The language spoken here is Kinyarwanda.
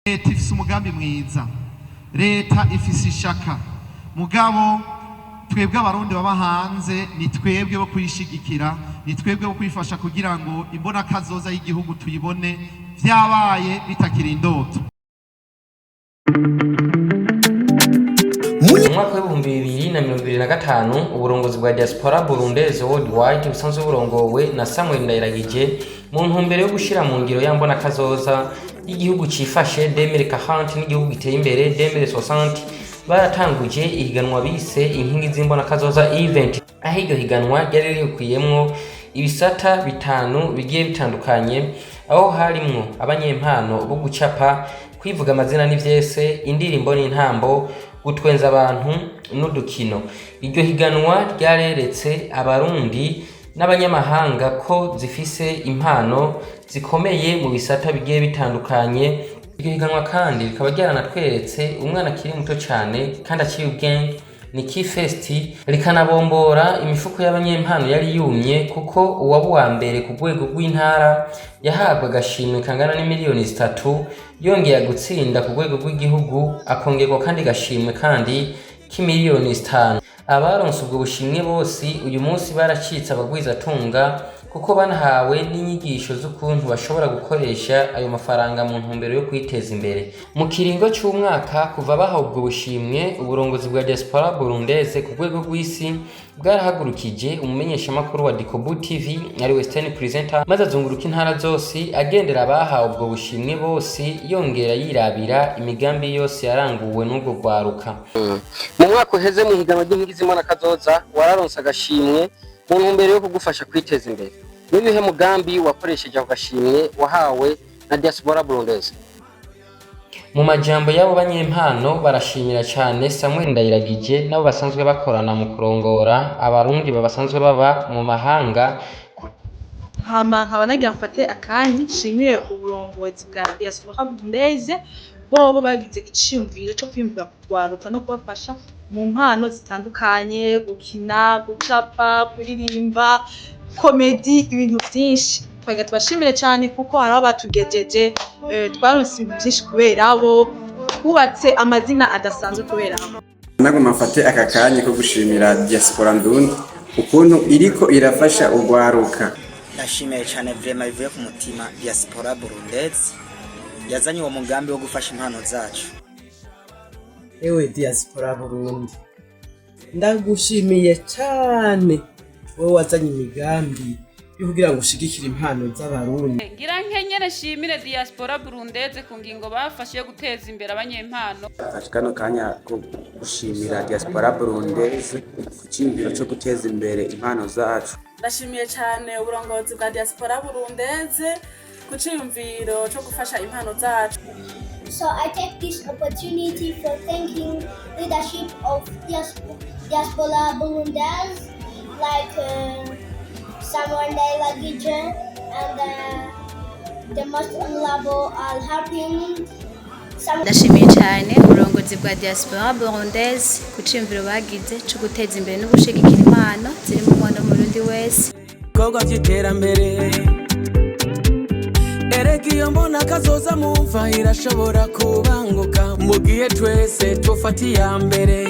leta ifise umugambi mwiza, leta ifise ishaka, mugabo twebwe abarundi baba hanze ni twebwe bo kuyishigikira, ni twebwe bo kuyifasha kugira ngo imbona kazoza y'igihugu tuyibone vyabaye bitakiri indoto. Mu mwaka w'ibihumbi 2025 uburongozi bwa Diaspora Burundaise Worldwide busanzwe burongowe na Samuel Ndayiragije mu ntumbero yo gushira mu ngiro yambona kazoza igihugu cifashe 2040 n'igihugu giteye imbere 2060 baratanguje ihiganwa bise inkingi z'imbona kazoza event. Aho iryo higanwa ryari rikuyemwo ibisata bitanu bigiye bitandukanye, aho harimwo abanyempano bo gucapa, kwivuga amazina n'ivyese, indirimbo n'intambo, gutwenza abantu n'udukino. Iryo higanwa ryareretse abarundi n'abanyamahanga ko zifise impano zikomeye mu bisata bigiye bitandukanye. Iryo higanwa kandi rikaba ryaranatweretse umwana akiri muto cyane kandi akiri ubwenge Niki Festi, rikanabombora imifuko y'abanyempano yari yumye, kuko uwaba wa mbere ku rwego rw'intara yahabwa agashimwe kangana n'imiliyoni 3, yongeye gutsinda ku rwego rw'igihugu akongerwa kandi gashimwe kandi k'imiliyoni 5. Abaronse ubwo bushimwe bose uyu munsi baracitse abagwizatunga, kuko banahawe n'inyigisho z'ukuntu bashobora gukoresha ayo mafaranga mu ntumbero yo kwiteza imbere. Mu kiringo cy'umwaka kuva bahawe ubwo bushimwe, uburongozi bwa Diaspora Burundaise ku rwego rw'isi bwarahagurukije umumenyeshamakuru wa Dikobu TV ari Western Presenter, maze azunguruka intara zose agendera abahawe ubwo bushimwe bose, yongera yirabira imigambi yose yaranguwe n'ubwo rwaruka. Mu mwaka uheze mu higanwa ry'inkingi z'imbona kazoza wararonse agashimwe mu ntumbero yo kugufasha kwiteza imbere. Nibihe mugambi wakoresheje ako gashimwe wahawe na Diaspora Burundaise? Mu majambo y'abo banyempano barashimira cyane Samuel Ndayiragije nabo basanzwe bakorana mu kurongora abarundi babasanzwe baba mu mahanga. Nkaba nagira mfate akanya nshimire uburongozi bwa Diaspora Burundaise, bobo bagize iciyumviro cyo kwimvira kugwaruka no kubafasha mu mpano zitandukanye, gukina, gucapa, kuririmba, komedi, ibintu byinshi. Twagira tubashimire cyane kuko haraho batugejeje, twaronse ibintu byinshi kubera abo, twubatse amazina adasanzwe kubera abo. Nagomba mfate aka kanya ko gushimira Diaspora Ndundi ukuntu iriko irafasha ugwaruka. Ndashimiye cyane vraiment bivuye ku mutima Diaspora Burundaise yazanye uwo mugambi wo gufasha impano zacu. Ewe Diaspora Burundi, ndagushimiye cyane wowe wazanye imigambi yo kugira ngo ushigikire impano z'abarundi. Ngira nkenyere shimire Diaspora Burundaise ku ngingo bafashe yo guteza imbere abanyempano. Kano kanya ko gushimira Diaspora Burundaise ku cyimviro cyo guteza imbere impano zacu. Ndashimiye cyane uburongozi bwa Diaspora Burundaise ku cyimviro cyo gufasha impano zacu. So I take this opportunity for thanking leadership of Diaspora Burundaise, like Samuel Ndayiragije and the most honorable Al-Harpin. Ndashimiye cyane uburongozi bwa Diaspora Burundaise ku cyimviro bagize cyo guteza imbere no gushigikira impano ziri mu Rwanda mu Burundi wese. Kogwa cy'iterambere iyo mbona kazoza mumva irashobora kubanguka mu gihe twese tufatiye mbere.